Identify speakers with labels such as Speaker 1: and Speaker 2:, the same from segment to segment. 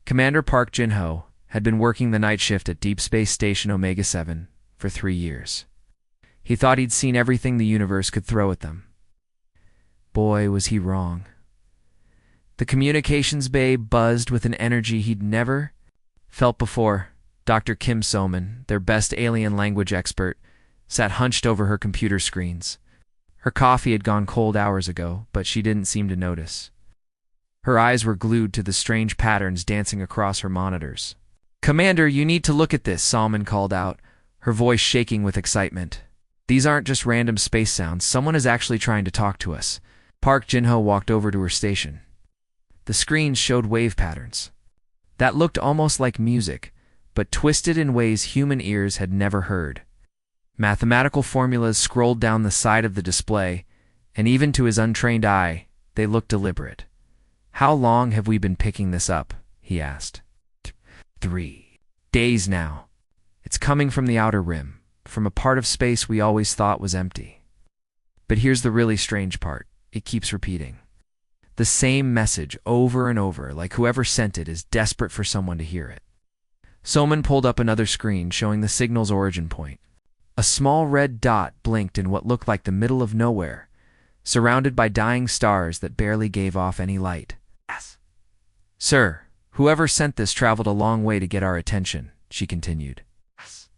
Speaker 1: Commander Park Jin-ho had been working the night shift at Deep Space Station Omega-7 for 3 years. He thought he'd seen everything the universe could throw at them. Boy, was he wrong. The communications bay buzzed with an energy he'd never felt before. Dr. Kim So-man, their best alien language expert, sat hunched over her computer screens. Her coffee had gone cold hours ago, but she didn't seem to notice. Her eyes were glued to the strange patterns dancing across her monitors. "Commander, you need to look at this," So-man called out, her voice shaking with excitement. "These aren't just random space sounds. Someone is actually trying to talk to us." Park Jin-ho walked over to her station. The screens showed wave patterns that looked almost like music, but twisted in ways human ears had never heard. Mathematical formulas scrolled down the side of the display, and even to his untrained eye, they looked deliberate. "How long have we been picking this up?" he asked. 3 days now. It's coming from the outer rim, from a part of space we always thought was empty. But here's the really strange part. It keeps repeating. The same message over and over, like whoever sent it is desperate for someone to hear it. So-man pulled up another screen showing the signal's origin point. A small red dot blinked in what looked like the middle of nowhere, surrounded by dying stars that barely gave off any light. "Yes. Sir, whoever sent this traveled a long way to get our attention," she continued. "Yes.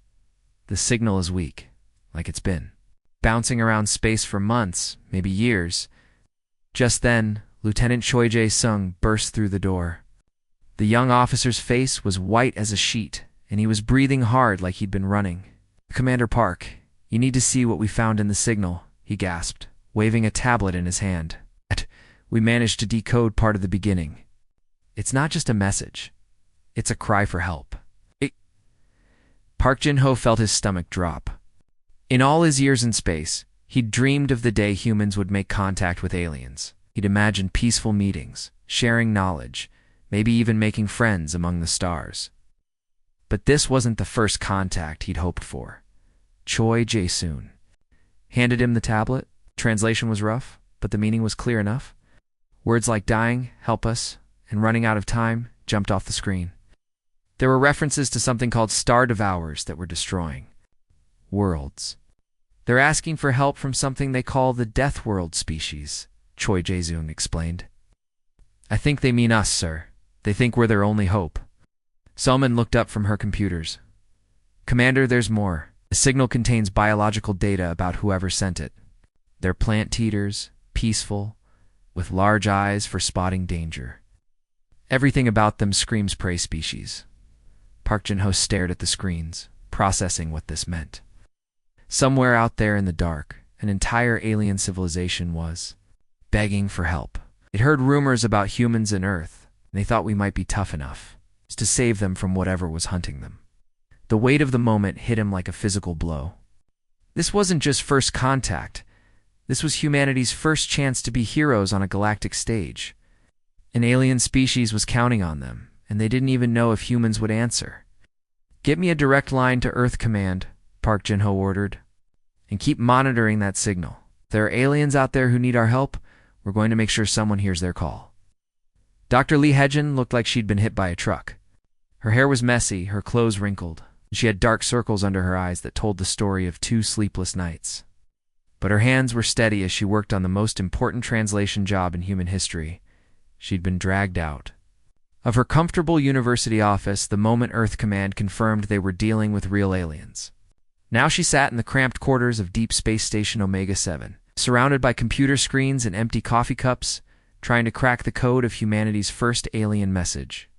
Speaker 1: The signal is weak, like it's been bouncing around space for months, maybe years." Just then, Lieutenant Choi Jae-sung burst through the door. The young officer's face was white as a sheet, and he was breathing hard like he'd been running. "Commander Park, you need to see what we found in the signal," he gasped, waving a tablet in his hand. "We managed to decode part of the beginning. It's not just a message. It's a cry for help." Park Jin-ho felt his stomach drop. In all his years in space, he'd dreamed of the day humans would make contact with aliens. He'd imagined peaceful meetings, sharing knowledge, maybe even making friends among the stars. But this wasn't the first contact he'd hoped for. Choi Jae-sung handed him the tablet. Translation was rough, but the meaning was clear enough. Words like dying, help us, and running out of time jumped off the screen. There were references to something called star devourers that were destroying worlds. "They're asking for help from something they call the Deathworld species," Choi Jae-sung explained. "I think they mean us, sir. They think we're their only hope." So-man looked up from her computers. "Commander, there's more. The signal contains biological data about whoever sent it. They're plant-eaters, peaceful, with large eyes for spotting danger. Everything about them screams prey species." Park Jin-ho stared at the screens, processing what this meant. Somewhere out there in the dark, an entire alien civilization was begging for help. They'd heard rumors about humans and Earth, and they thought we might be tough enough to save them from whatever was hunting them. The weight of the moment hit him like a physical blow. This wasn't just first contact. This was humanity's first chance to be heroes on a galactic stage. An alien species was counting on them, and they didn't even know if humans would answer. "Get me a direct line to Earth Command," Park Jin-ho ordered, "and keep monitoring that signal. If there are aliens out there who need our help, we're going to make sure someone hears their call." Dr. Lee Hejin looked like she'd been hit by a truck. Her hair was messy, her clothes wrinkled, and she had dark circles under her eyes that told the story of 2 sleepless nights. But her hands were steady as she worked on the most important translation job in human history. She'd been dragged out of her comfortable university office the moment Earth Command confirmed they were dealing with real aliens. Now she sat in the cramped quarters of Deep Space Station Omega-7, surrounded by computer screens and empty coffee cups, trying to crack the code of humanity's first alien message.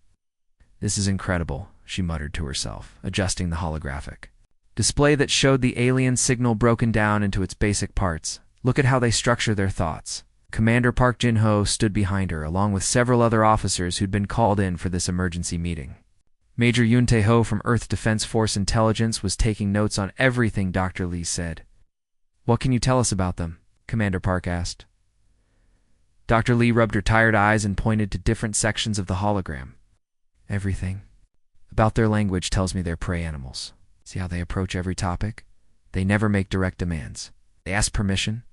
Speaker 1: "This is incredible," she muttered to herself, adjusting the holographic display that showed the alien signal broken down into its basic parts. "Look at how they structure their thoughts." Commander Park Jin-ho stood behind her, along with several other officers who'd been called in for this emergency meeting. Major Yoon Tae-ho from Earth Defense Force Intelligence was taking notes on everything Dr. Lee said. "What can you tell us about them?" Commander Park asked. Dr. Lee rubbed her tired eyes and pointed to different sections of the hologram. "Everything about their language tells me they're prey animals. See how they approach every topic? They never make direct demands. They ask permission.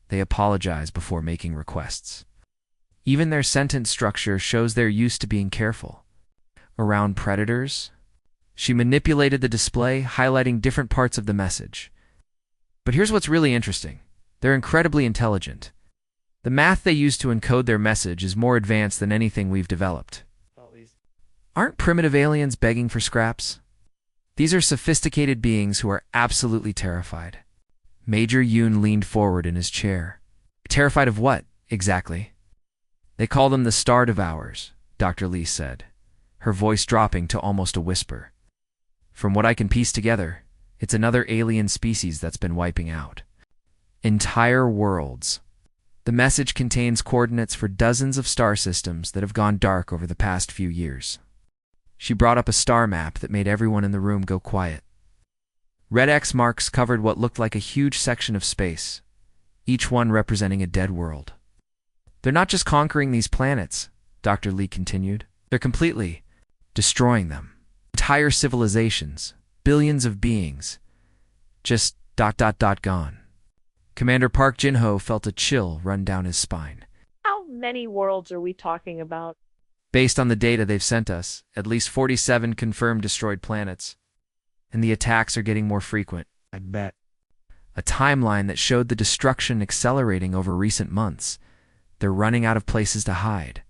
Speaker 1: They apologize before making requests. Even their sentence structure shows they're used to being careful. around predators. She manipulated the display, highlighting different parts of the message. But here's what's really interesting. They're incredibly intelligent. The math they use to encode their message is more advanced than anything we've developed. Aren't primitive aliens begging for scraps? These are sophisticated beings who are absolutely terrified. Major Yoon leaned forward in his chair. Terrified of what, exactly? They call them the Star Devourers, Dr. Lee said, her voice dropping to almost a whisper. From what I can piece together, it's another alien species that's been wiping out entire worlds. The message contains coordinates for dozens of star systems that have gone dark over the past few years. She brought up a star map that made everyone in the room go quiet. Red X marks covered what looked like a huge section of space, each one representing a dead world. They're not just conquering these planets, Dr. Lee continued. They're completely destroying them. Entire civilizations, billions of beings, just ... gone. Commander Park Jin-ho felt a chill run down his spine.
Speaker 2: How many worlds are we talking about?
Speaker 1: Based on the data they've sent us, at least 47 confirmed destroyed planets. And the attacks are getting more frequent, I bet. A timeline that showed the destruction accelerating over recent months. They're running out of places to hide.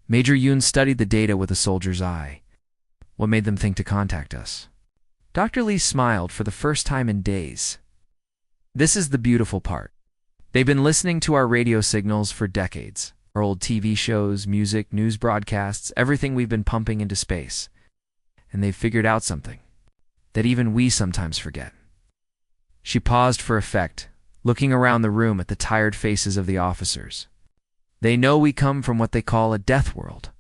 Speaker 1: Major Yoon studied the data with a soldier's eye. What made them think to contact us? Dr. Lee smiled for the first time in days. This is the beautiful part. They've been listening to our radio signals for decades. Our old TV shows, music, news broadcasts, everything we've been pumping into space. And they've figured out something that even we sometimes forget. She paused for effect, looking around the room at the tired faces of the officers. They know we come from what they call a death world,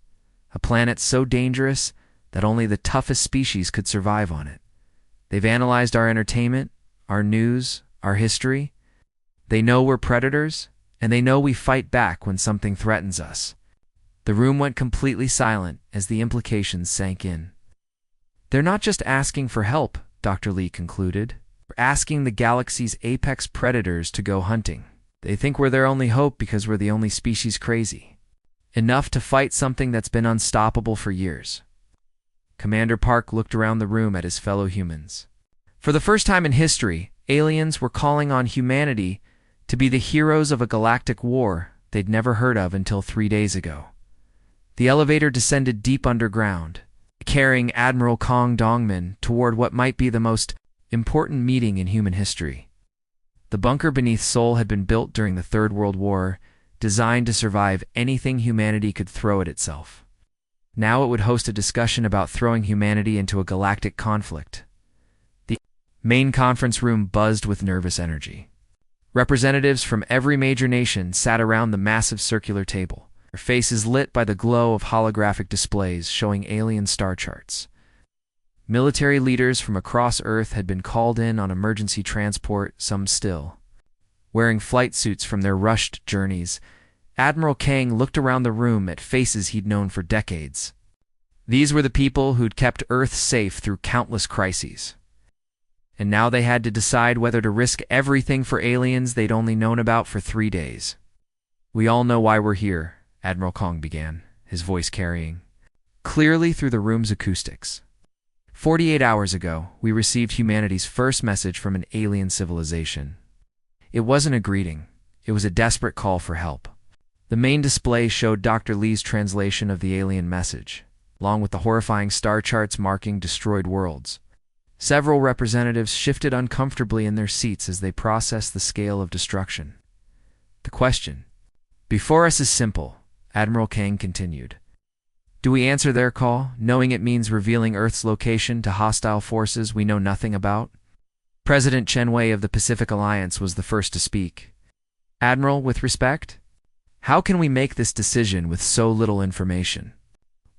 Speaker 1: a planet so dangerous that only the toughest species could survive on it. They've analyzed our entertainment, our news, our history. They know we're predators, and they know we fight back when something threatens us. The room went completely silent as the implications sank in. They're not just asking for help, Dr. Lee concluded. They're asking the galaxy's apex predators to go hunting. They think we're their only hope because we're the only species crazy. Enough to fight something that's been unstoppable for years. Commander Park looked around the room at his fellow humans. For the first time in history, aliens were calling on humanity to be the heroes of a galactic war they'd never heard of until 3 days ago. The elevator descended deep underground, carrying Admiral Kong Dongmin toward what might be the most important meeting in human history. The bunker beneath Seoul had been built during the Third World War, designed to survive anything humanity could throw at itself. Now it would host a discussion about throwing humanity into a galactic conflict. The main conference room buzzed with nervous energy. Representatives from every major nation sat around the massive circular table, their faces lit by the glow of holographic displays showing alien star charts. Military leaders from across Earth had been called in on emergency transport, some still wearing flight suits from their rushed journeys. Admiral Kang looked around the room at faces he'd known for decades. These were the people who'd kept Earth safe through countless crises. And now they had to decide whether to risk everything for aliens they'd only known about for 3 days. We all know why we're here, Admiral Kong began, his voice carrying clearly through the room's acoustics. 48 hours ago, we received humanity's first message from an alien civilization. It wasn't a greeting. It was a desperate call for help. The main display showed Dr. Lee's translation of the alien message, along with the horrifying star charts marking destroyed worlds. Several representatives shifted uncomfortably in their seats as they processed the scale of destruction. The question before us is simple, Admiral Kang continued. Do we answer their call, knowing it means revealing Earth's location to hostile forces we know nothing about? President Chen Wei of the Pacific Alliance was the first to speak. Admiral, with respect, how can we make this decision with so little information?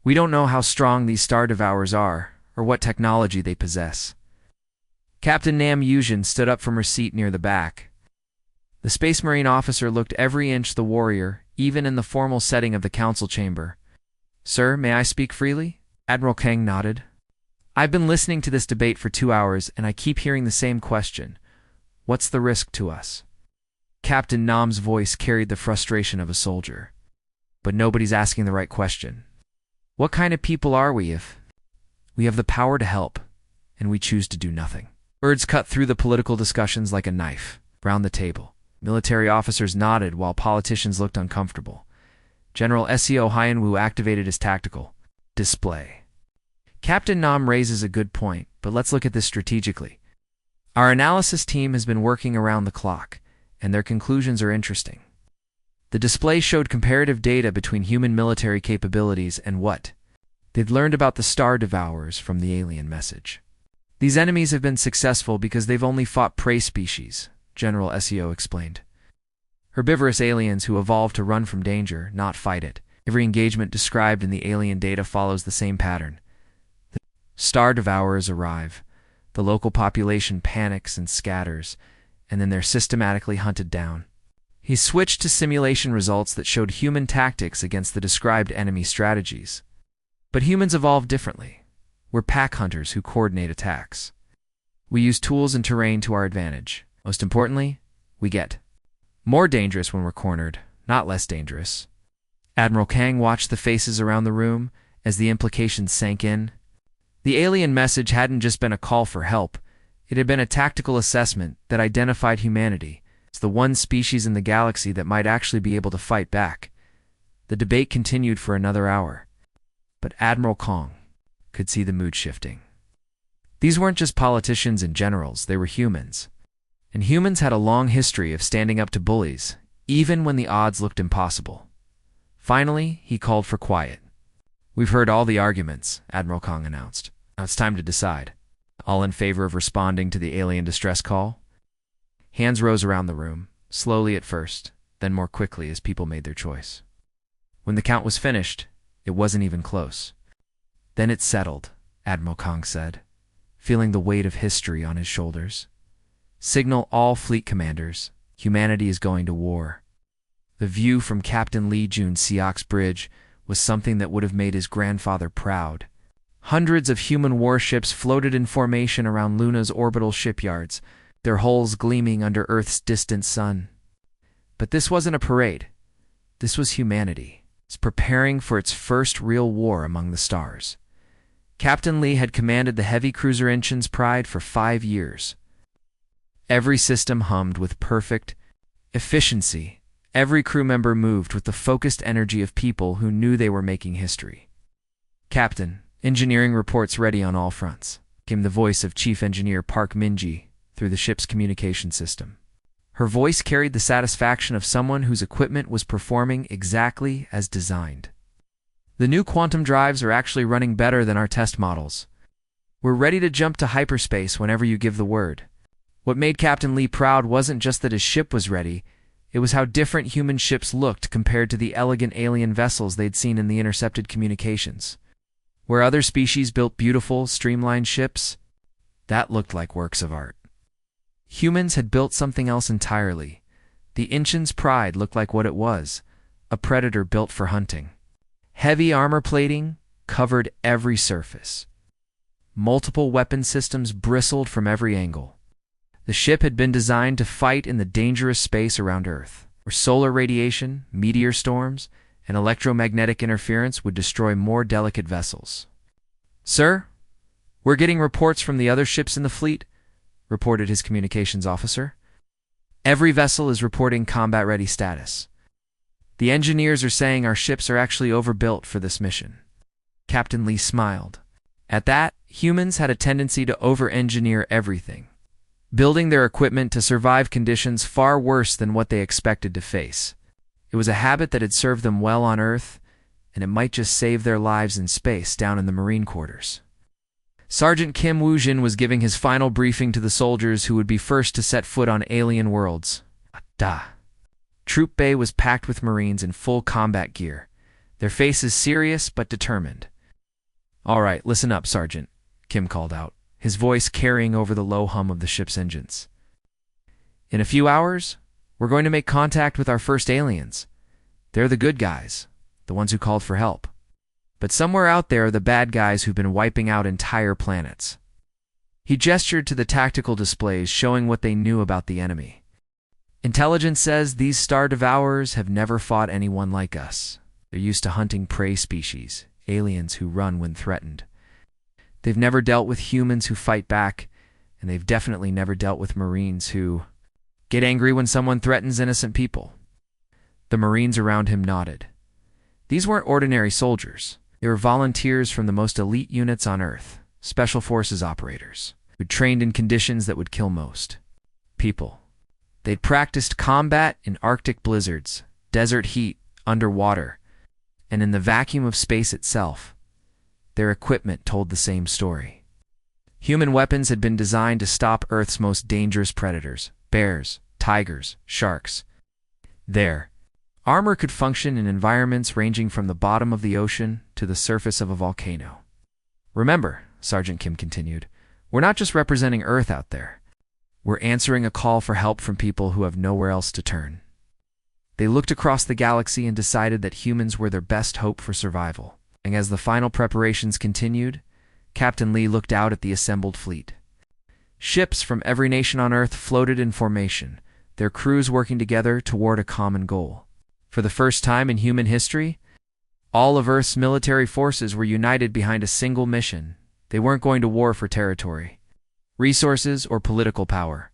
Speaker 1: We don't know how strong these Star Devourers are, or what technology they possess. Captain Nam Yuzhin stood up from her seat near the back. The Space Marine officer looked every inch the warrior, even in the formal setting of the council chamber. Sir, may I speak freely? Admiral Kang nodded. I've been listening to this debate for 2 hours, and I keep hearing the same question. What's the risk to us? Captain Nam's voice carried the frustration of a soldier. But nobody's asking the right question. What kind of people are we if we have the power to help, and we choose to do nothing? Words cut through the political discussions like a knife. Round the table, military officers nodded while politicians looked uncomfortable. General Seo Hyanwu activated his tactical display. Captain Nam raises a good point, but let's look at this strategically. Our analysis team has been working around the clock, and their conclusions are interesting. The display showed comparative data between human military capabilities and what they'd learned about the Star Devourers from the alien message. These enemies have been successful because they've only fought prey species, General Seo explained. Herbivorous aliens who evolved to run from danger, not fight it. Every engagement described in the alien data follows the same pattern. The Star Devourers arrive, the local population panics and scatters, and then they're systematically hunted down. He switched to simulation results that showed human tactics against the described enemy strategies. But humans evolve differently. We're pack hunters who coordinate attacks. We use tools and terrain to our advantage. Most importantly, we get more dangerous when we're cornered, not less dangerous. Admiral Kang watched the faces around the room as the implications sank in. The alien message hadn't just been a call for help. It had been a tactical assessment that identified humanity as the one species in the galaxy that might actually be able to fight back. The debate continued for another hour. But Admiral Kang could see the mood shifting. These weren't just politicians and generals, they were humans. And humans had a long history of standing up to bullies, even when the odds looked impossible. Finally, he called for quiet. We've heard all the arguments, Admiral Kang announced. Now it's time to decide. All in favor of responding to the alien distress call? Hands rose around the room, slowly at first, then more quickly as people made their choice. When the count was finished, it wasn't even close. Then it settled, Admiral Kang said, feeling the weight of history on his shoulders. Signal all fleet commanders. Humanity is going to war. The view from Captain Lee Jun-seok's bridge was something that would have made his grandfather proud. Hundreds of human warships floated in formation around Luna's orbital shipyards, their hulls gleaming under Earth's distant sun. But this wasn't a parade. This was humanity. It's preparing for its first real war among the stars. Captain Lee had commanded the heavy cruiser Incheon's Pride for 5 years. Every system hummed with perfect efficiency. Every crew member moved with the focused energy of people who knew they were making history. Captain, engineering reports ready on all fronts, came the voice of Chief Engineer Park Min-ji through the ship's communication system. Her voice carried the satisfaction of someone whose equipment was performing exactly as designed. The new quantum drives are actually running better than our test models. We're ready to jump to hyperspace whenever you give the word. What made Captain Lee proud wasn't just that his ship was ready, it was how different human ships looked compared to the elegant alien vessels they'd seen in the intercepted communications. Where other species built beautiful, streamlined ships, that looked like works of art. Humans had built something else entirely. The Incheon's Pride looked like what it was, a predator built for hunting. Heavy armor plating covered every surface. Multiple weapon systems bristled from every angle. The ship had been designed to fight in the dangerous space around Earth, where solar radiation, meteor storms, and electromagnetic interference would destroy more delicate vessels. "Sir, we're getting reports from the other ships in the fleet," reported his communications officer. "Every vessel is reporting combat-ready status. The engineers are saying our ships are actually overbuilt for this mission." Captain Lee smiled. At that, humans had a tendency to over-engineer everything, building their equipment to survive conditions far worse than what they expected to face. It was a habit that had served them well on Earth, and it might just save their lives in space down in the Marine quarters. Sergeant Kim Woo-jin was giving his final briefing to the soldiers who would be first to set foot on alien worlds. Troop Bay was packed with Marines in full combat gear, their faces serious but determined. "All right, listen up, Sergeant," Kim called out, his voice carrying over the low hum of the ship's engines. "In a few hours, we're going to make contact with our first aliens. They're the good guys, the ones who called for help. But somewhere out there are the bad guys who've been wiping out entire planets." He gestured to the tactical displays showing what they knew about the enemy. "Intelligence says these Star Devourers have never fought anyone like us. They're used to hunting prey species, aliens who run when threatened. They've never dealt with humans who fight back, and they've definitely never dealt with Marines who get angry when someone threatens innocent people. The Marines around him nodded. These weren't ordinary soldiers. They were volunteers from the most elite units on Earth, Special Forces operators, who trained in conditions that would kill most people. They'd practiced combat in Arctic blizzards, desert heat, underwater, and in the vacuum of space itself. Their equipment told the same story. Human weapons had been designed to stop Earth's most dangerous predators: bears, tigers, sharks. Their armor could function in environments ranging from the bottom of the ocean to the surface of a volcano. Remember, Sergeant Kim continued, we're not just representing Earth out there. We're answering a call for help from people who have nowhere else to turn. They looked across the galaxy and decided that humans were their best hope for survival. And as the final preparations continued, Captain Lee looked out at the assembled fleet. Ships from every nation on Earth floated in formation, their crews working together toward a common goal. For the first time in human history, all of Earth's military forces were united behind a single mission. They weren't going to war for territory, resources, or political power.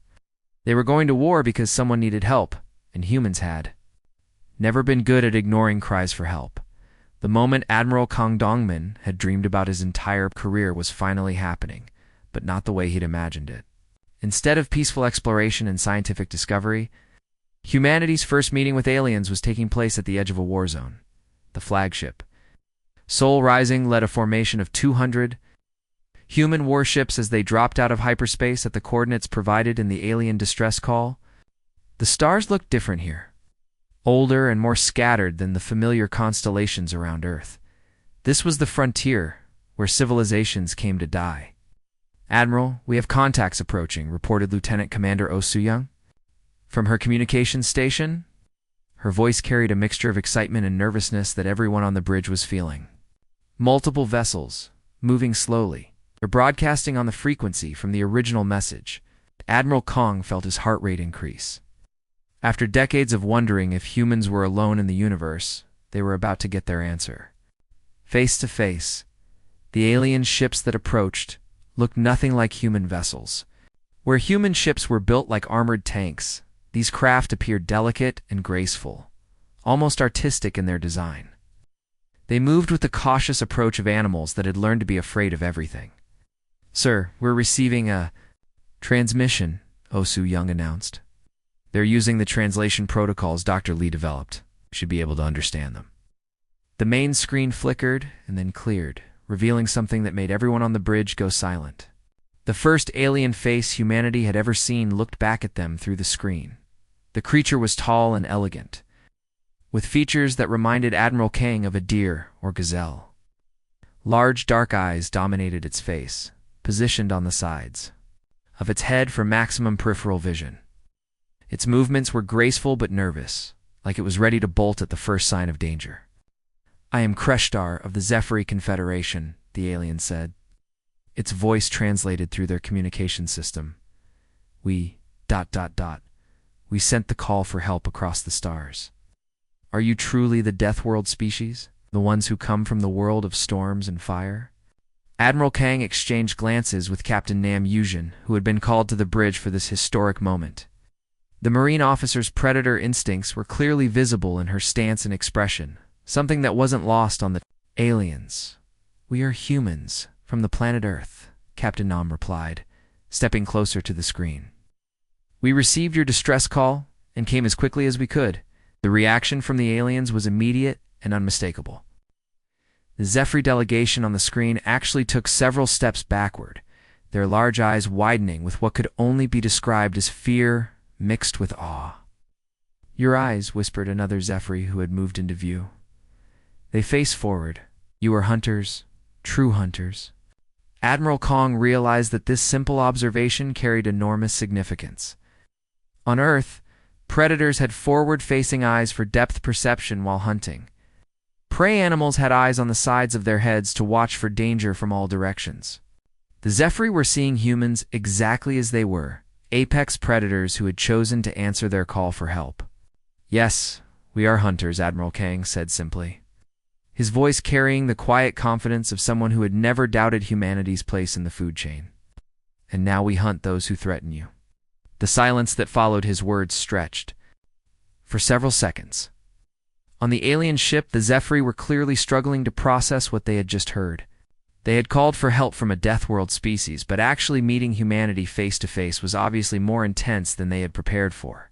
Speaker 1: They were going to war because someone needed help, and humans had never been good at ignoring cries for help. The moment Admiral Kang Dongmin had dreamed about his entire career was finally happening, but not the way he'd imagined it. Instead of peaceful exploration and scientific discovery, humanity's first meeting with aliens was taking place at the edge of a war zone. The flagship, Sol Rising, led a formation of 200 human warships as they dropped out of hyperspace at the coordinates provided in the alien distress call. The stars looked different here, older and more scattered than the familiar constellations around Earth. This was the frontier, where civilizations came to die. Admiral, we have contacts approaching, reported Lieutenant Commander Oh Soo-young. From her communications station, her voice carried a mixture of excitement and nervousness that everyone on the bridge was feeling. Multiple vessels, moving slowly. They're broadcasting on the frequency from the original message. Admiral Kong felt his heart rate increase. After decades of wondering if humans were alone in the universe, they were about to get their answer. Face to face, the alien ships that approached looked nothing like human vessels. Where human ships were built like armored tanks, these craft appeared delicate and graceful, almost artistic in their design. They moved with the cautious approach of animals that had learned to be afraid of everything. Sir, we're receiving a transmission, Oh Soo-young announced. They're using the translation protocols Dr. Lee developed. You should be able to understand them. The main screen flickered and then cleared, revealing something that made everyone on the bridge go silent. The first alien face humanity had ever seen looked back at them through the screen. The creature was tall and elegant, with features that reminded Admiral Kang of a deer or gazelle. Large dark eyes dominated its face, positioned on the sides of its head for maximum peripheral vision. Its movements were graceful but nervous, like it was ready to bolt at the first sign of danger. I am Kreshtar of the Zephyri Confederation, the alien said. Its voice translated through their communication system. We sent the call for help across the stars. Are you truly the Deathworld species, the ones who come from the world of storms and fire? Admiral Kang exchanged glances with Captain Nam Yuzhin, who had been called to the bridge for this historic moment. The Marine officer's predator instincts were clearly visible in her stance and expression, something that wasn't lost on the aliens. We are humans from the planet Earth, Captain Nam replied, stepping closer to the screen. We received your distress call and came as quickly as we could. The reaction from the aliens was immediate and unmistakable. The Zephyri delegation on the screen actually took several steps backward, their large eyes widening with what could only be described as fear mixed with awe. Your eyes, whispered another Zephyri who had moved into view. They faced forward. You are hunters, true hunters. Admiral Kong realized that this simple observation carried enormous significance. On Earth, predators had forward-facing eyes for depth perception while hunting. Prey animals had eyes on the sides of their heads to watch for danger from all directions. The Zephyri were seeing humans exactly as they were, apex predators who had chosen to answer their call for help. Yes, we are hunters, Admiral Kang said simply. his voice carrying the quiet confidence of someone who had never doubted humanity's place in the food chain. "And now we hunt those who threaten you." The silence that followed his words stretched for several seconds. On the alien ship, the Zephyri were clearly struggling to process what they had just heard. They had called for help from a Deathworld species, but actually meeting humanity face to face was obviously more intense than they had prepared for.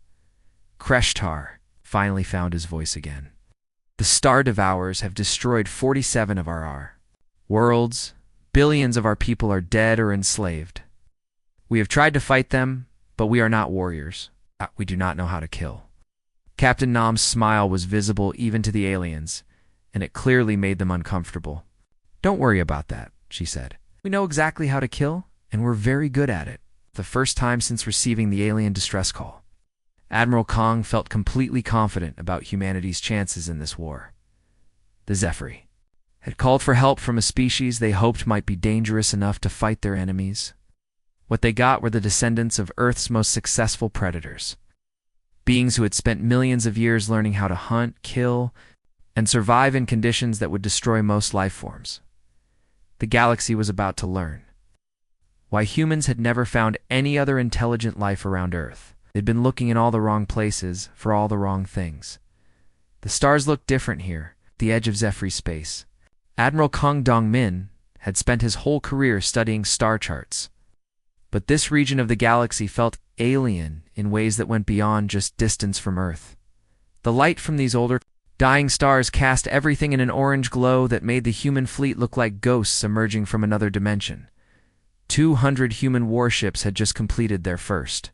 Speaker 1: Kreshtar finally found his voice again. "The Star Devourers have destroyed 47 of our worlds. Billions of our people are dead or enslaved. We have tried to fight them, but we are not warriors. We do not know how to kill." Captain Nam's smile was visible even to the aliens, and it clearly made them uncomfortable. "Don't worry about that," she said. "We know exactly how to kill, and we're very good at it." The first time since receiving the alien distress call, Admiral Kong felt completely confident about humanity's chances in this war. The Zephyri had called for help from a species they hoped might be dangerous enough to fight their enemies. What they got were the descendants of Earth's most successful predators. Beings who had spent millions of years learning how to hunt, kill, and survive in conditions that would destroy most life forms. The galaxy was about to learn why humans had never found any other intelligent life around Earth. They'd been looking in all the wrong places for all the wrong things. The stars looked different here, the edge of Zephyri space. Admiral Kong Dongmin had spent his whole career studying star charts. But this region of the galaxy felt alien in ways that went beyond just distance from Earth. The light from these older, dying stars cast everything in an orange glow that made the human fleet look like ghosts emerging from another dimension. 200 human warships had just completed their first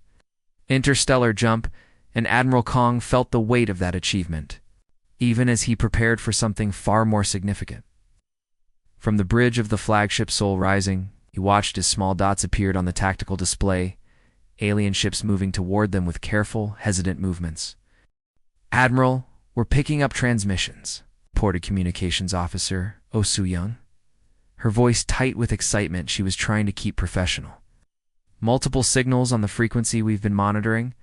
Speaker 1: interstellar jump, and Admiral Kong felt the weight of that achievement, even as he prepared for something far more significant. From the bridge of the flagship Sol Rising, he watched as small dots appeared on the tactical display, alien ships moving toward them with careful, hesitant movements. "Admiral, we're picking up transmissions," reported Communications Officer Oh Soo-young. Her voice tight with excitement, she was trying to keep professional. "Multiple signals on the frequency we've been monitoring.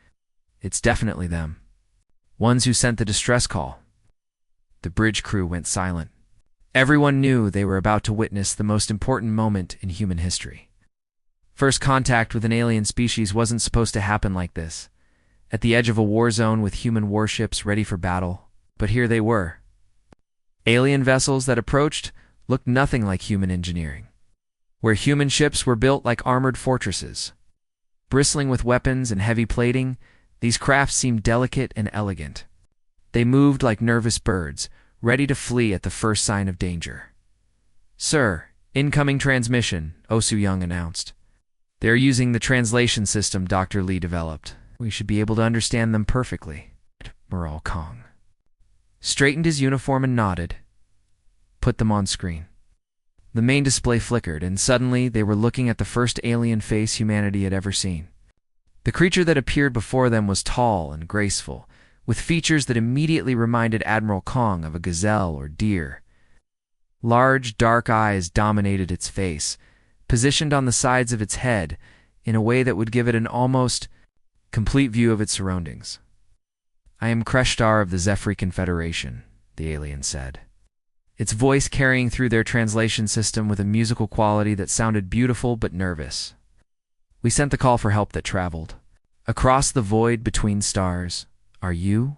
Speaker 1: It's definitely them. Ones who sent the distress call." The bridge crew went silent. Everyone knew they were about to witness the most important moment in human history. First contact with an alien species wasn't supposed to happen like this, at the edge of a war zone with human warships ready for battle. But here they were. Alien vessels that approached looked nothing like human engineering, where human ships were built like armored fortresses. Bristling with weapons and heavy plating, these crafts seemed delicate and elegant. They moved like nervous birds, ready to flee at the first sign of danger. "Sir, incoming transmission," Oh Soo-young announced. "They're using the translation system Dr. Lee developed. We should be able to understand them perfectly." Admiral Kong straightened his uniform and nodded. "Put them on screen." The main display flickered, and suddenly they were looking at the first alien face humanity had ever seen. The creature that appeared before them was tall and graceful, with features that immediately reminded Admiral Kong of a gazelle or deer. Large, dark eyes dominated its face, positioned on the sides of its head in a way that would give it an almost complete view of its surroundings. "I am Kreshtar of the Zephyri Confederation," the alien said, its voice carrying through their translation system with a musical quality that sounded beautiful but nervous. "We sent the call for help that traveled across the void between stars. Are you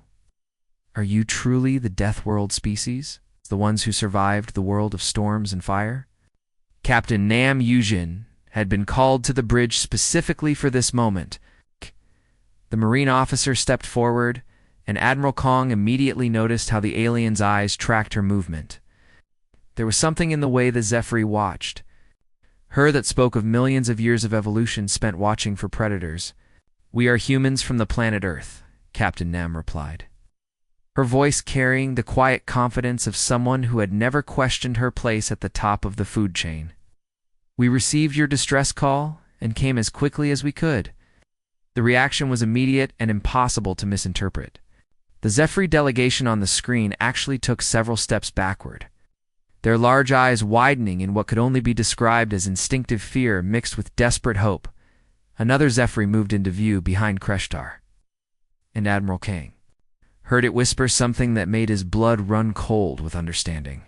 Speaker 1: truly the Deathworld species? The ones who survived the world of storms and fire?" Captain Nam Yujin had been called to the bridge specifically for this moment. The Marine officer stepped forward, and Admiral Kong immediately noticed how the alien's eyes tracked her movement. There was something in the way the Zephyri watched. Her that spoke of millions of years of evolution spent watching for predators. "We are humans from the planet Earth," Captain Nam replied, her voice carrying the quiet confidence of someone who had never questioned her place at the top of the food chain. "We received your distress call and came as quickly as we could." The reaction was immediate and impossible to misinterpret. The Zephyri delegation on the screen actually took several steps backward, their large eyes widening in what could only be described as instinctive fear mixed with desperate hope. Another Zephyri moved into view behind Kreshtar, and Admiral Kang heard it whisper something that made his blood run cold with understanding.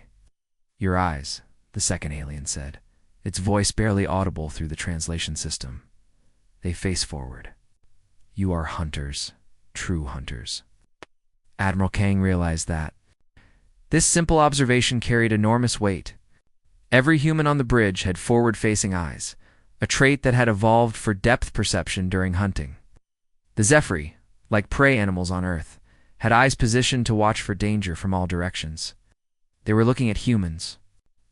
Speaker 1: Your eyes, the second alien said, its voice barely audible through the translation system. They face forward. You are hunters, true hunters. Admiral Kang realized that. This simple observation carried enormous weight. Every human on the bridge had forward-facing eyes, a trait that had evolved for depth perception during hunting. The Zephyri, like prey animals on Earth, had eyes positioned to watch for danger from all directions. They were looking at humans,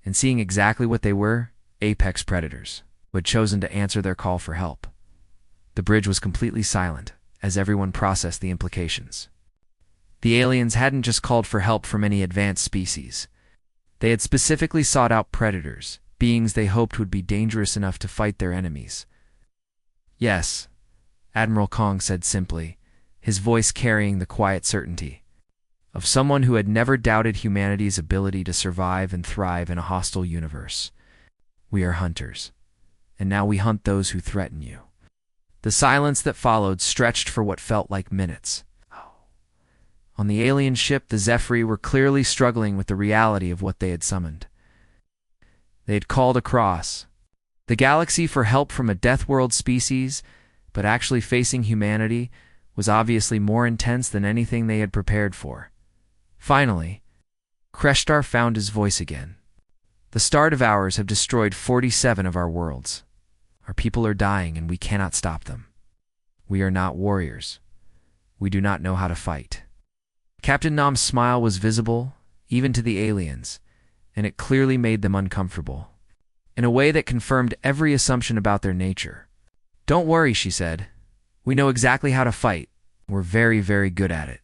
Speaker 1: and seeing exactly what they were, apex predators, who had chosen to answer their call for help. The bridge was completely silent, as everyone processed the implications. The aliens hadn't just called for help from any advanced species. They had specifically sought out predators, beings they hoped would be dangerous enough to fight their enemies. Yes, Admiral Kang said simply, his voice carrying the quiet certainty of someone who had never doubted humanity's ability to survive and thrive in a hostile universe. We are hunters, and now we hunt those who threaten you. The silence that followed stretched for what felt like minutes. On the alien ship, the Zephyri were clearly struggling with the reality of what they had summoned. They had called across the galaxy for help from a Deathworld species, but actually facing humanity was obviously more intense than anything they had prepared for. Finally, Kreshtar found his voice again. The Star Devourers have destroyed 47 of our worlds. Our people are dying and we cannot stop them. We are not warriors. We do not know how to fight. Captain Nam's smile was visible, even to the aliens, and it clearly made them uncomfortable, in a way that confirmed every assumption about their nature. Don't worry, she said. We know exactly how to fight. We're very, very good at it.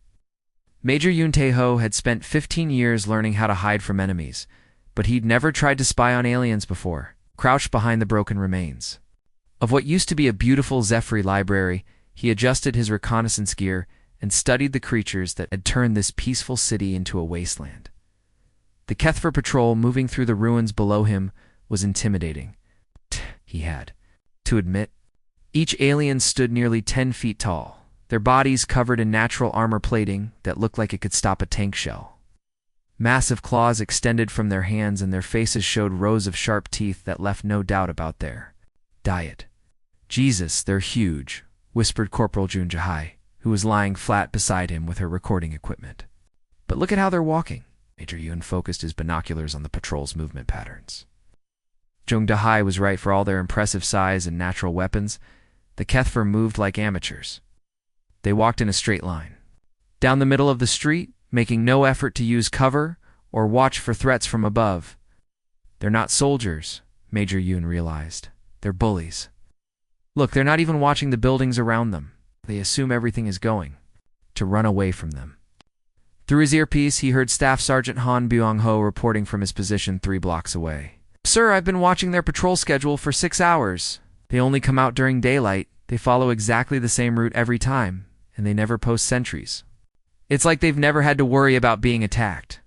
Speaker 1: Major Yoon Tae-ho had spent 15 years learning how to hide from enemies, but he'd never tried to spy on aliens before, crouched behind the broken remains of what used to be a beautiful Zephyri library. He adjusted his reconnaissance gear and studied the creatures that had turned this peaceful city into a wasteland. The Kethver patrol moving through the ruins below him was intimidating. He had to admit. Each alien stood nearly 10 feet tall, their bodies covered in natural armor plating that looked like it could stop a tank shell. Massive claws extended from their hands and their faces showed rows of sharp teeth that left no doubt about their diet. Jesus, they're huge, whispered Corporal Jun Jahai, who was lying flat beside him with her recording equipment. But look at how they're walking. Major Yoon focused his binoculars on the patrol's movement patterns. Jung Dahai was right. For all their impressive size and natural weapons, the Kethver moved like amateurs. They walked in a straight line, down the middle of the street, making no effort to use cover or watch for threats from above. They're not soldiers, Major Yoon realized. They're bullies. Look, they're not even watching the buildings around them. They assume everything is going to run away from them. Through his earpiece, he heard Staff Sergeant Han Byung-ho reporting from his position 3 blocks away. Sir, I've been watching their patrol schedule for 6 hours. They only come out during daylight. They follow exactly the same route every time, and they never post sentries. It's like they've never had to worry about being attacked.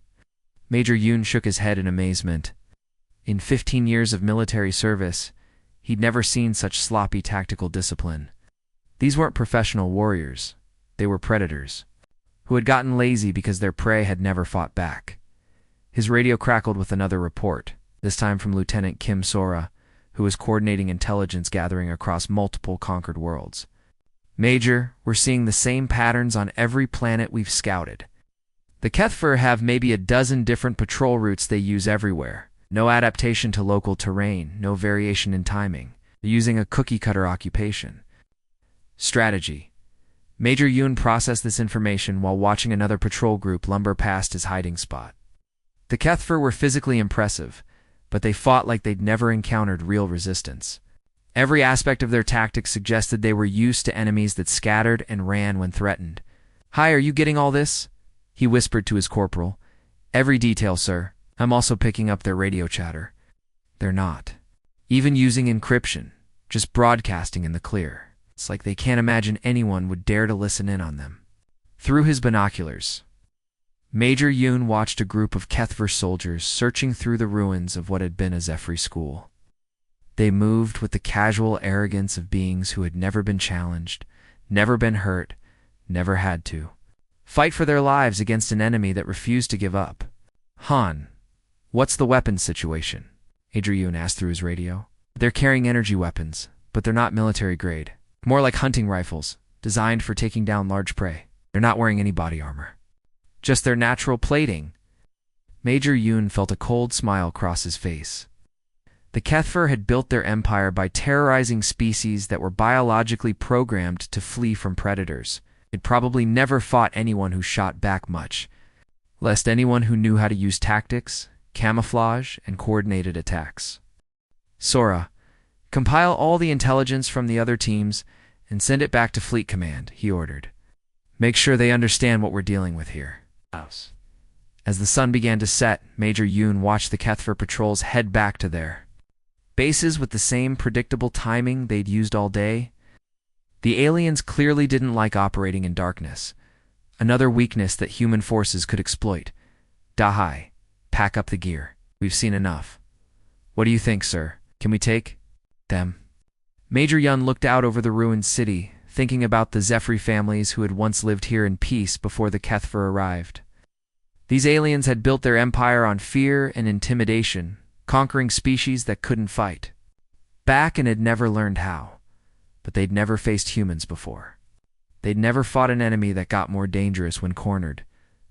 Speaker 1: Major Yoon shook his head in amazement. In 15 years of military service, he'd never seen such sloppy tactical discipline. These weren't professional warriors. They were predators, who had gotten lazy because their prey had never fought back. His radio crackled with another report, this time from Lieutenant Kim Sora, who was coordinating intelligence gathering across multiple conquered worlds. Major, we're seeing the same patterns on every planet we've scouted. The Kethver have maybe a dozen different patrol routes they use everywhere. No adaptation to local terrain, no variation in timing. They're using a cookie-cutter occupation. Strategy. Major Yoon processed this information while watching another patrol group lumber past his hiding spot. The Kethver were physically impressive, but they fought like they'd never encountered real resistance. Every aspect of their tactics suggested they were used to enemies that scattered and ran when threatened. Hi, are you getting all this? He whispered to his corporal. Every detail, sir. I'm also picking up their radio chatter. They're not even using encryption, just broadcasting in the clear. It's like they can't imagine anyone would dare to listen in on them. Through his binoculars, Major Yoon watched a group of Kethver soldiers searching through the ruins of what had been a Zephyri school. They moved with the casual arrogance of beings who had never been challenged, never been hurt, never had to fight for their lives against an enemy that refused to give up. Han, What's the weapons situation? Adrian asked through his radio. They're carrying energy weapons, but they're not military grade. More like hunting rifles, designed for taking down large prey. They're not wearing any body armor. Just their natural plating. Major Yoon felt a cold smile cross his face. The Kethfer had built their empire by terrorizing species that were biologically programmed to flee from predators. It probably never fought anyone who shot back much, lest anyone who knew how to use tactics, camouflage, and coordinated attacks. Sora, compile all the intelligence from the other teams and send it back to Fleet Command, he ordered. Make sure they understand what we're dealing with here. As the sun began to set, Major Yoon watched the Kethfer patrols head back to their bases with the same predictable timing they'd used all day. The aliens clearly didn't like operating in darkness, another weakness that human forces could exploit. Dahai, pack up the gear. We've seen enough. What do you think, sir? Can we take them? Major Yun looked out over the ruined city, thinking about the Zephyr families who had once lived here in peace before the Kethfer arrived. These aliens had built their empire on fear and intimidation, conquering species that couldn't fight back and had never learned how. But they'd never faced humans before. They'd never fought an enemy that got more dangerous when cornered,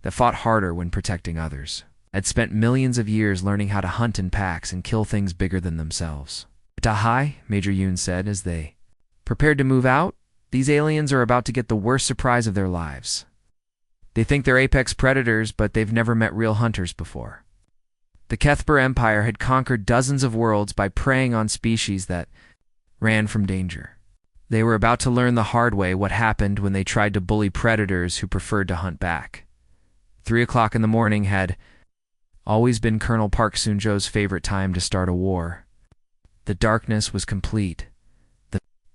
Speaker 1: that fought harder when protecting others. Had spent millions of years learning how to hunt in packs and kill things bigger than themselves. Dahai, Major Yoon said as they prepared to move out, these aliens are about to get the worst surprise of their lives. They think they're apex predators, but they've never met real hunters before. The Kethper Empire had conquered dozens of worlds by preying on species that ran from danger. They were about to learn the hard way what happened when they tried to bully predators who preferred to hunt back. 3 o'clock in the morning had always been Colonel Park Soon-jo's favorite time to start a war. The darkness was complete.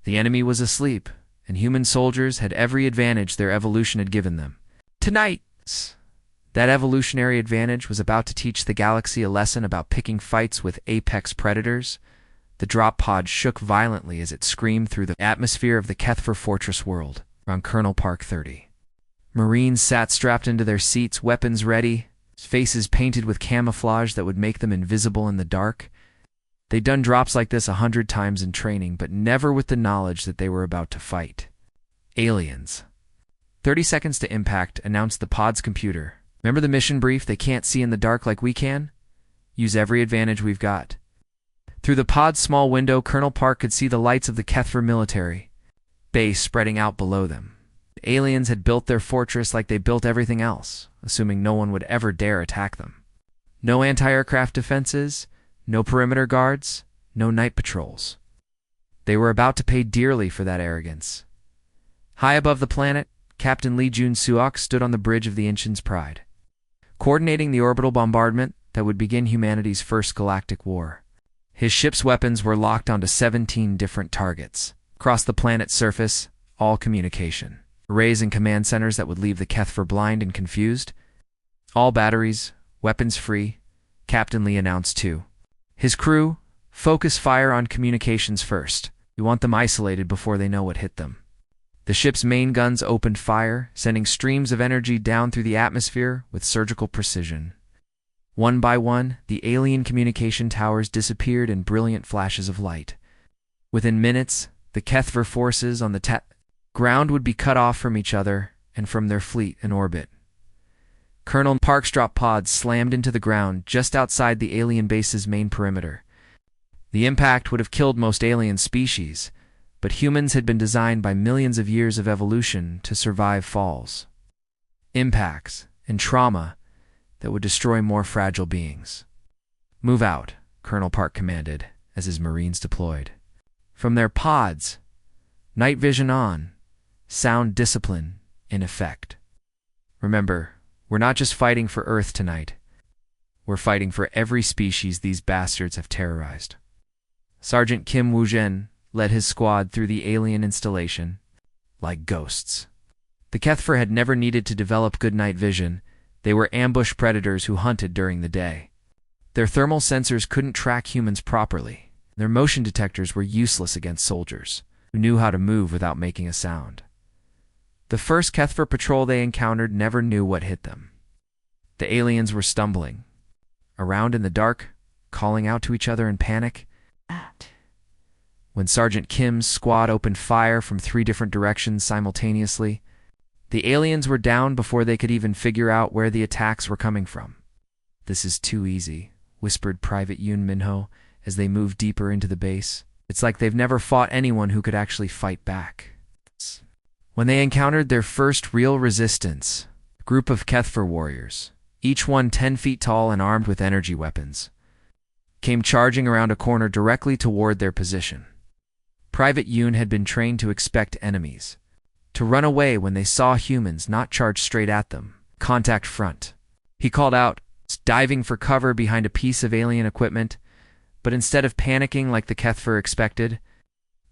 Speaker 1: The enemy was asleep, and human soldiers had every advantage their evolution had given them. Tonight, that evolutionary advantage was about to teach the galaxy a lesson about picking fights with apex predators. The drop pod shook violently as it screamed through the atmosphere of the Kethfer Fortress world around Colonel Park 30. Marines sat strapped into their seats, weapons ready, faces painted with camouflage that would make them invisible in the dark. They'd done drops like this 100 times in training, but never with the knowledge that they were about to fight aliens. 30 seconds to impact, announced the pod's computer. Remember the mission brief? They can't see in the dark like we can? Use every advantage we've got. Through the pod's small window, Colonel Park could see the lights of the Kethfer military base spreading out below them. The aliens had built their fortress like they built everything else, assuming no one would ever dare attack them. No anti-aircraft defenses, no perimeter guards, no night patrols. They were about to pay dearly for that arrogance. High above the planet, Captain Lee Jun-suok stood on the bridge of the Inchin's Pride, coordinating the orbital bombardment that would begin humanity's first galactic war. His ship's weapons were locked onto 17 different targets. Across the planet's surface, all communication. Arrays and command centers that would leave the Kethfer blind and confused. All batteries, weapons free, Captain Lee announced too. His crew, focus fire on communications first. We want them isolated before they know what hit them. The ship's main guns opened fire, sending streams of energy down through the atmosphere with surgical precision. One by one, the alien communication towers disappeared in brilliant flashes of light. Within minutes, the Kethver forces on the ground would be cut off from each other and from their fleet in orbit. Colonel Park's drop pods slammed into the ground just outside the alien base's main perimeter. The impact would have killed most alien species, but humans had been designed by millions of years of evolution to survive falls, impacts, and trauma that would destroy more fragile beings. Move out, Colonel Park commanded as his Marines deployed. From their pods, night vision on, sound discipline in effect. Remember, we're not just fighting for Earth tonight. We're fighting for every species these bastards have terrorized. Sergeant Kim Woo-jin led his squad through the alien installation like ghosts. The Kethfer had never needed to develop good night vision. They were ambush predators who hunted during the day. Their thermal sensors couldn't track humans properly. Their motion detectors were useless against soldiers who knew how to move without making a sound. The first Kethfer patrol they encountered never knew what hit them. The aliens were stumbling, around in the dark, calling out to each other in panic. When Sergeant Kim's squad opened fire from 3 different directions simultaneously, the aliens were down before they could even figure out where the attacks were coming from. "This is too easy," whispered Private Yoon Minho as they moved deeper into the base. "It's like they've never fought anyone who could actually fight back." When they encountered their first real resistance, a group of HFY warriors, each one 10 feet tall and armed with energy weapons, came charging around a corner directly toward their position. Private Yoon had been trained to expect enemies, to run away when they saw humans, not charge straight at them. "Contact front." He called out, diving for cover behind a piece of alien equipment, but instead of panicking like the HFY expected,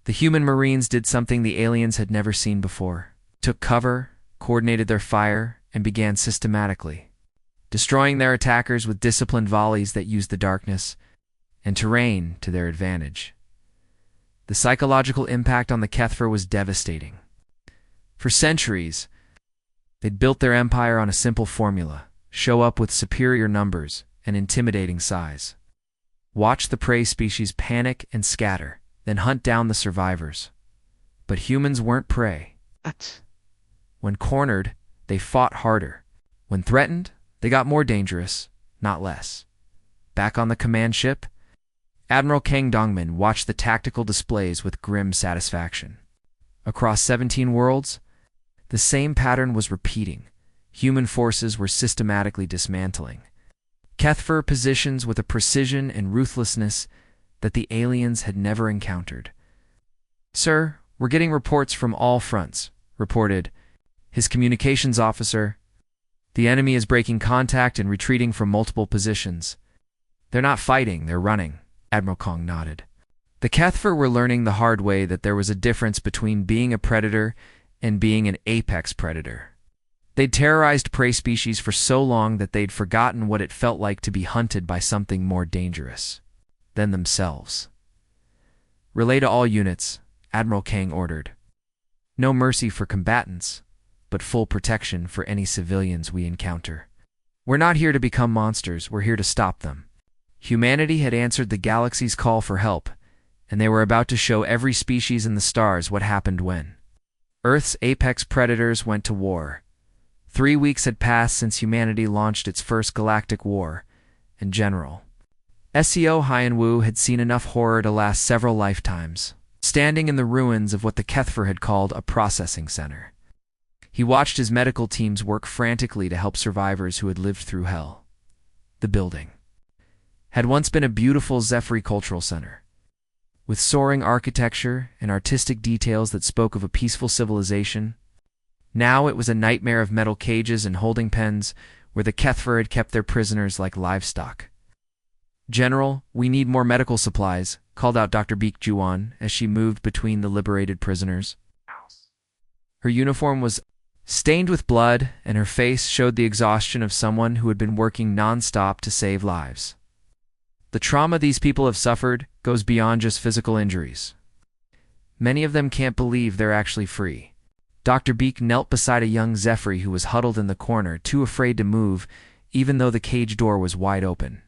Speaker 1: the human Marines did something the aliens had never seen before. Took cover, coordinated their fire, and began systematically destroying their attackers with disciplined volleys that used the darkness and terrain to their advantage. The psychological impact on the HFY was devastating. For centuries, they'd built their empire on a simple formula: show up with superior numbers and intimidating size. Watch the prey species panic and scatter, then hunt down the survivors. But humans weren't prey. When cornered, they fought harder. When threatened, they got more dangerous, not less. Back on the command ship, Admiral Kang Dongmin watched the tactical displays with grim satisfaction. Across 17 worlds, the same pattern was repeating. Human forces were systematically dismantling HFY positions with a precision and ruthlessness that the aliens had never encountered. "Sir, we're getting reports from all fronts," reported his communications officer. "The enemy is breaking contact and retreating from multiple positions." "They're not fighting, they're running," Admiral Kong nodded. The HFY were learning the hard way that there was a difference between being a predator and being an apex predator. They'd terrorized prey species for so long that they'd forgotten what it felt like to be hunted by something more dangerous than themselves. "Relay to all units," Admiral Kang ordered. "No mercy for combatants, but full protection for any civilians we encounter. We're not here to become monsters, we're here to stop them." Humanity had answered the galaxy's call for help, and they were about to show every species in the stars what happened when Earth's apex predators went to war. 3 weeks had passed since humanity launched its first galactic war, and General SEO Hyenwoo had seen enough horror to last several lifetimes, standing in the ruins of what the HFY had called a processing center. He watched his medical teams work frantically to help survivors who had lived through hell. The building had once been a beautiful Zephyr cultural center, with soaring architecture and artistic details that spoke of a peaceful civilization. Now it was a nightmare of metal cages and holding pens where the HFY had kept their prisoners like livestock. "General, we need more medical supplies," called out Dr. Baek Juwon as she moved between the liberated prisoners. Her uniform was stained with blood, and her face showed the exhaustion of someone who had been working non-stop to save lives. The trauma these people have suffered goes beyond just physical injuries. Many of them can't believe they're actually free. Dr. Baek knelt beside a young Zephyr who was huddled in the corner, too afraid to move, even though the cage door was wide open.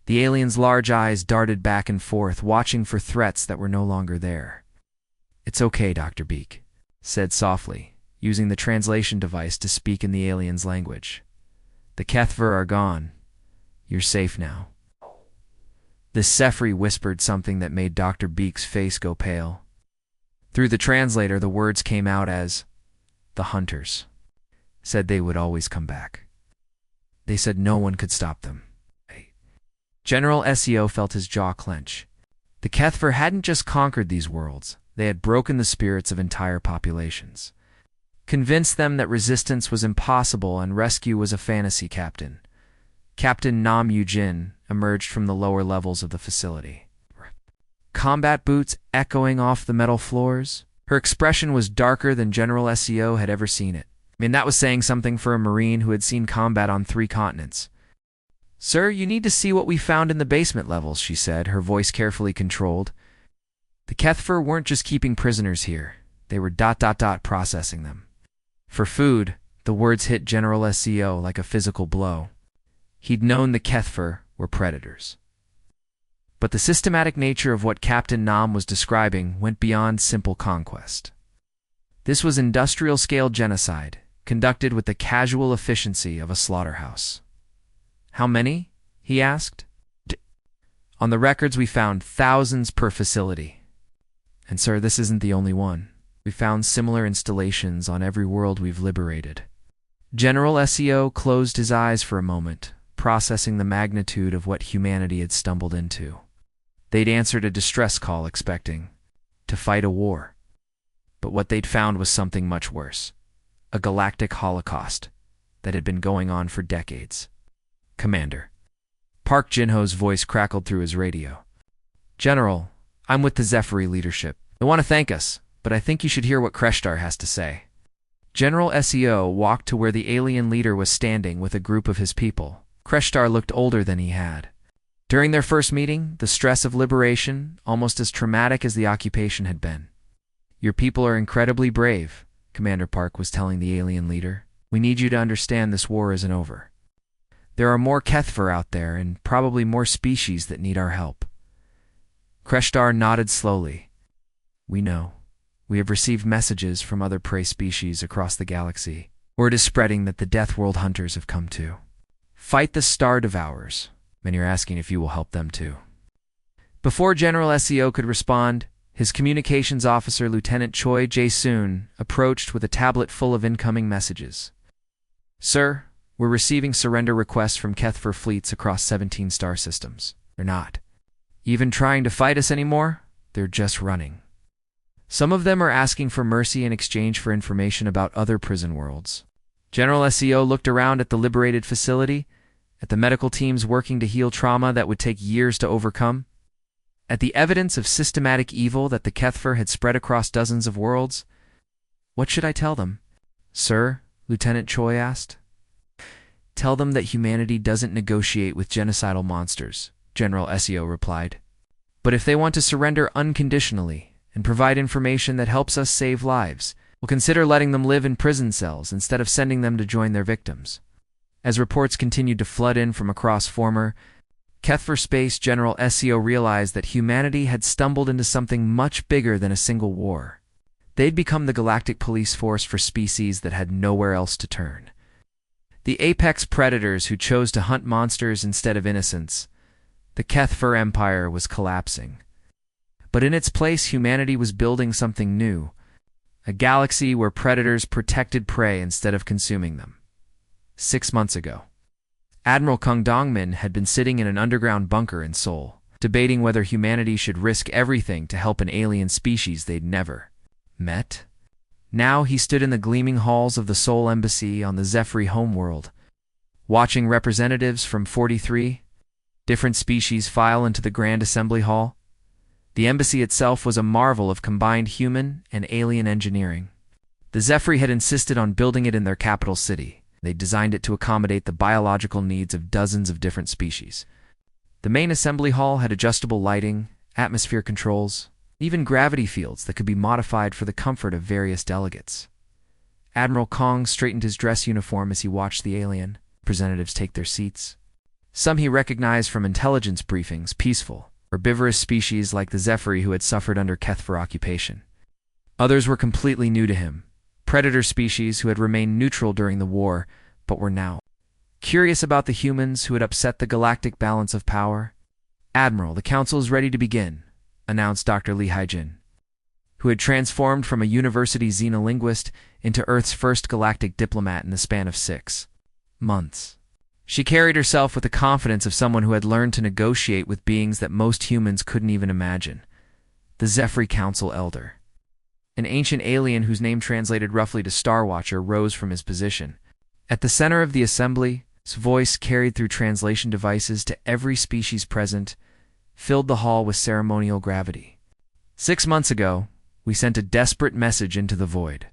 Speaker 1: The alien's large eyes darted back and forth, watching for threats that were no longer there. "It's okay, Dr. Baek," said softly, using the translation device to speak in the alien's language. "The HFY are gone. You're safe now." The Zephyr whispered something that made Dr. Baek's face go pale. Through the translator, the words came out as, "The hunters said they would always come back. They said no one could stop them." General SEO felt his jaw clench. The HFY hadn't just conquered these worlds, they had broken the spirits of entire populations. Convinced them that resistance was impossible and rescue was a fantasy. Captain Nam Yu-jin emerged from the lower levels of the facility, combat boots echoing off the metal floors. Her expression was darker than General SEO had ever seen it. That was saying something for a Marine who had seen combat on 3 continents. "Sir, you need to see what we found in the basement levels," she said, her voice carefully controlled. "The HFY weren't just keeping prisoners here. They were processing them. For food," the words hit General SEO like a physical blow. He'd known the Kethfer were predators. But the systematic nature of what Captain Nam was describing went beyond simple conquest. This was industrial-scale genocide, conducted with the casual efficiency of a slaughterhouse. "How many?" he asked. "On the records we found thousands per facility. And sir, this isn't the only one. We found similar installations on every world we've liberated." General SEO closed his eyes for a moment, processing the magnitude of what humanity had stumbled into. They'd answered a distress call expecting to fight a war. But what they'd found was something much worse. A galactic holocaust that had been going on for decades. "Commander." Park Jinho's voice crackled through his radio. "General, I'm with the Zephyri leadership. They want to thank us, but I think you should hear what Kreshtar has to say." General SEO walked to where the alien leader was standing with a group of his people. Kreshtar looked older than he had. During their first meeting, the stress of liberation, almost as traumatic as the occupation had been. "Your people are incredibly brave," Commander Park was telling the alien leader. "We need you to understand this war isn't over. There are more Kethfer out there, and probably more species that need our help." Kreshtar nodded slowly. "We know. We have received messages from other prey species across the galaxy. Word is spreading that the Deathworld hunters have come too. Fight the Star Devourers. Many are asking if you will help them too." Before General SEO could respond, his communications officer, Lieutenant Choi Jae-soon, approached with a tablet full of incoming messages. "Sir, we're receiving surrender requests from Kethfer fleets across 17 star systems. They're not even trying to fight us anymore. They're just running. Some of them are asking for mercy in exchange for information about other prison worlds." General SEO looked around at the liberated facility, at the medical teams working to heal trauma that would take years to overcome, at the evidence of systematic evil that the Kethfer had spread across dozens of worlds. "What should I tell them?" "Sir," Lieutenant Choi asked. "Tell them that humanity doesn't negotiate with genocidal monsters," General SEO replied. "But if they want to surrender unconditionally and provide information that helps us save lives, we'll consider letting them live in prison cells instead of sending them to join their victims." As reports continued to flood in from across former Kethfer space, General SEO realized that humanity had stumbled into something much bigger than a single war. They'd become the galactic police force for species that had nowhere else to turn. The apex predators who chose to hunt monsters instead of innocents. The Kethfer Empire was collapsing. But in its place, humanity was building something new. A galaxy where predators protected prey instead of consuming them. 6 months ago, Admiral Kung Dongmin had been sitting in an underground bunker in Seoul, debating whether humanity should risk everything to help an alien species they'd never met. Now he stood in the gleaming halls of the Seoul Embassy on the Zephyri homeworld, watching representatives from 43 different species file into the Grand Assembly Hall. The embassy itself was a marvel of combined human and alien engineering. The Zephyri had insisted on building it in their capital city. They designed it to accommodate the biological needs of dozens of different species. The main assembly hall had adjustable lighting, atmosphere controls, even gravity fields that could be modified for the comfort of various delegates. Admiral Kong straightened his dress uniform as he watched the alien representatives take their seats. Some he recognized from intelligence briefings, peaceful, herbivorous species like the Zephyri who had suffered under Kethfer occupation. Others were completely new to him. Predator species who had remained neutral during the war, but were now curious about the humans who had upset the galactic balance of power. "Admiral, the Council is ready to begin," announced Dr. Lee Haijin, who had transformed from a university xenolinguist into Earth's first galactic diplomat in the span of 6 months. She carried herself with the confidence of someone who had learned to negotiate with beings that most humans couldn't even imagine. The Zephyri Council Elder. An ancient alien whose name translated roughly to Star Watcher rose from his position. At the center of the assembly, his voice carried through translation devices to every species present, filled the hall with ceremonial gravity. 6 months ago, we sent a desperate message into the void,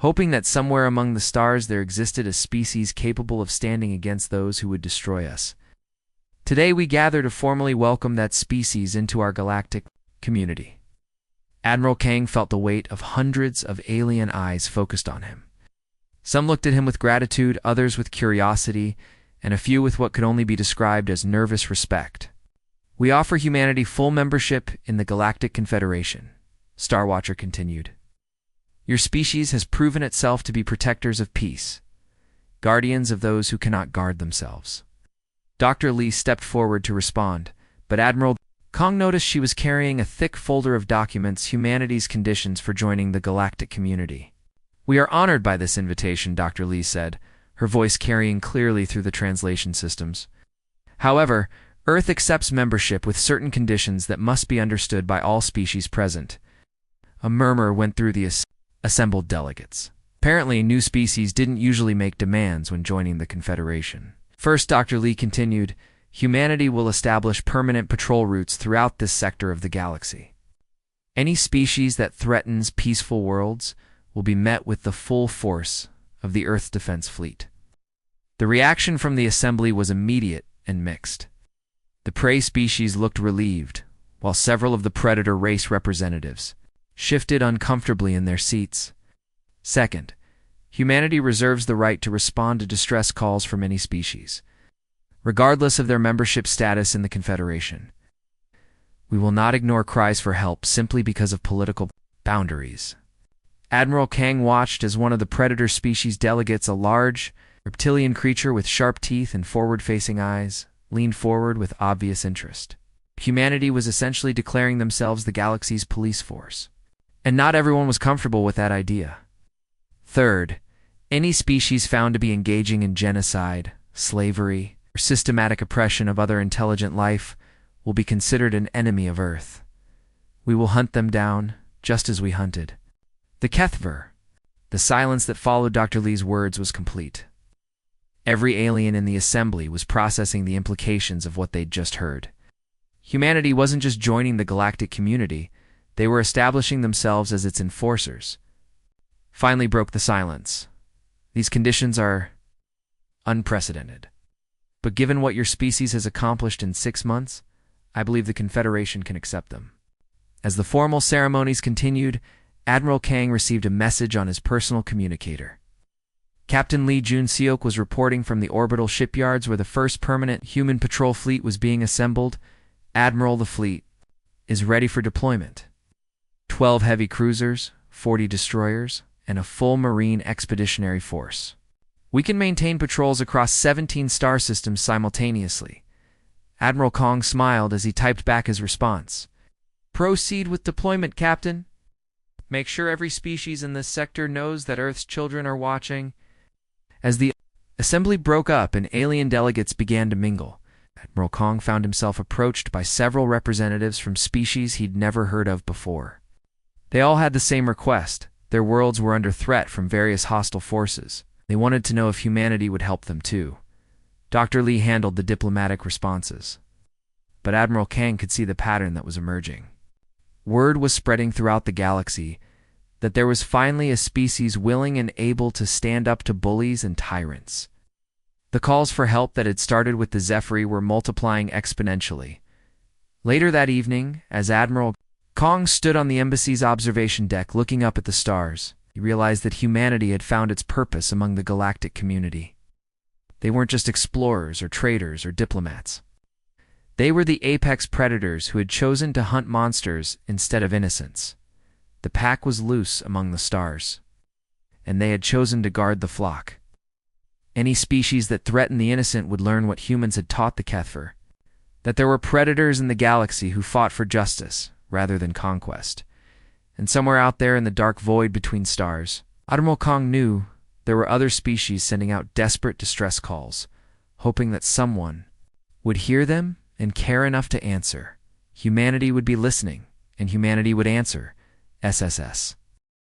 Speaker 1: hoping that somewhere among the stars there existed a species capable of standing against those who would destroy us. Today we gather to formally welcome that species into our galactic community. Admiral Kang felt the weight of hundreds of alien eyes focused on him. Some looked at him with gratitude, others with curiosity, and a few with what could only be described as nervous respect. "We offer humanity full membership in the Galactic Confederation," Starwatcher continued. "Your species has proven itself to be protectors of peace, guardians of those who cannot guard themselves." Dr. Lee stepped forward to respond, but Admiral Kong noticed she was carrying a thick folder of documents, humanity's conditions for joining the galactic community. "We are honored by this invitation," Dr. Lee said, her voice carrying clearly through the translation systems. "However, Earth accepts membership with certain conditions that must be understood by all species present." A murmur went through the assembled delegates. Apparently, new species didn't usually make demands when joining the Confederation. First, Dr. Lee continued, "Humanity will establish permanent patrol routes throughout this sector of the galaxy. Any species that threatens peaceful worlds will be met with the full force of the Earth's defense fleet." The reaction from the assembly was immediate and mixed. The prey species looked relieved, while several of the predator race representatives shifted uncomfortably in their seats. Second, humanity reserves the right to respond to distress calls from any species, regardless of their membership status in the Confederation. "We will not ignore cries for help simply because of political boundaries." Admiral Kang watched as one of the predator species delegates, a large, reptilian creature with sharp teeth and forward-facing eyes, leaned forward with obvious interest. Humanity was essentially declaring themselves the galaxy's police force, and not everyone was comfortable with that idea. Third, any species found to be engaging in genocide, slavery, or systematic oppression of other intelligent life will be considered an enemy of Earth. We will hunt them down, just as we hunted the Kethver. The silence that followed Dr. Lee's words was complete. Every alien in the assembly was processing the implications of what they'd just heard. Humanity wasn't just joining the galactic community, they were establishing themselves as its enforcers. Finally broke the silence. "These conditions are unprecedented. But given what your species has accomplished in 6 months, I believe the Confederation can accept them." As the formal ceremonies continued, Admiral Kang received a message on his personal communicator. Captain Lee Jun-seok was reporting from the orbital shipyards where the first permanent human patrol fleet was being assembled. "Admiral, the fleet is ready for deployment. 12 heavy cruisers, 40 destroyers, and a full marine expeditionary force. We can maintain patrols across 17 star systems simultaneously." Admiral Kong smiled as he typed back his response. "Proceed with deployment, Captain. Make sure every species in this sector knows that Earth's children are watching." As the assembly broke up and alien delegates began to mingle, Admiral Kong found himself approached by several representatives from species he'd never heard of before. They all had the same request. Their worlds were under threat from various hostile forces. They wanted to know if humanity would help them too. Dr. Lee handled the diplomatic responses, but Admiral Kang could see the pattern that was emerging. Word was spreading throughout the galaxy that there was finally a species willing and able to stand up to bullies and tyrants. The calls for help that had started with the Zephyr were multiplying exponentially. Later that evening, as Admiral Kong stood on the embassy's observation deck looking up at the stars, he realized that humanity had found its purpose among the galactic community. They weren't just explorers or traders or diplomats. They were the apex predators who had chosen to hunt monsters instead of innocents. The pack was loose among the stars, and they had chosen to guard the flock. Any species that threatened the innocent would learn what humans had taught the Kethver, that there were predators in the galaxy who fought for justice rather than conquest. And somewhere out there in the dark void between stars, Admiral Kong knew there were other species sending out desperate distress calls, hoping that someone would hear them and care enough to answer. Humanity would be listening, and humanity would answer. SSS.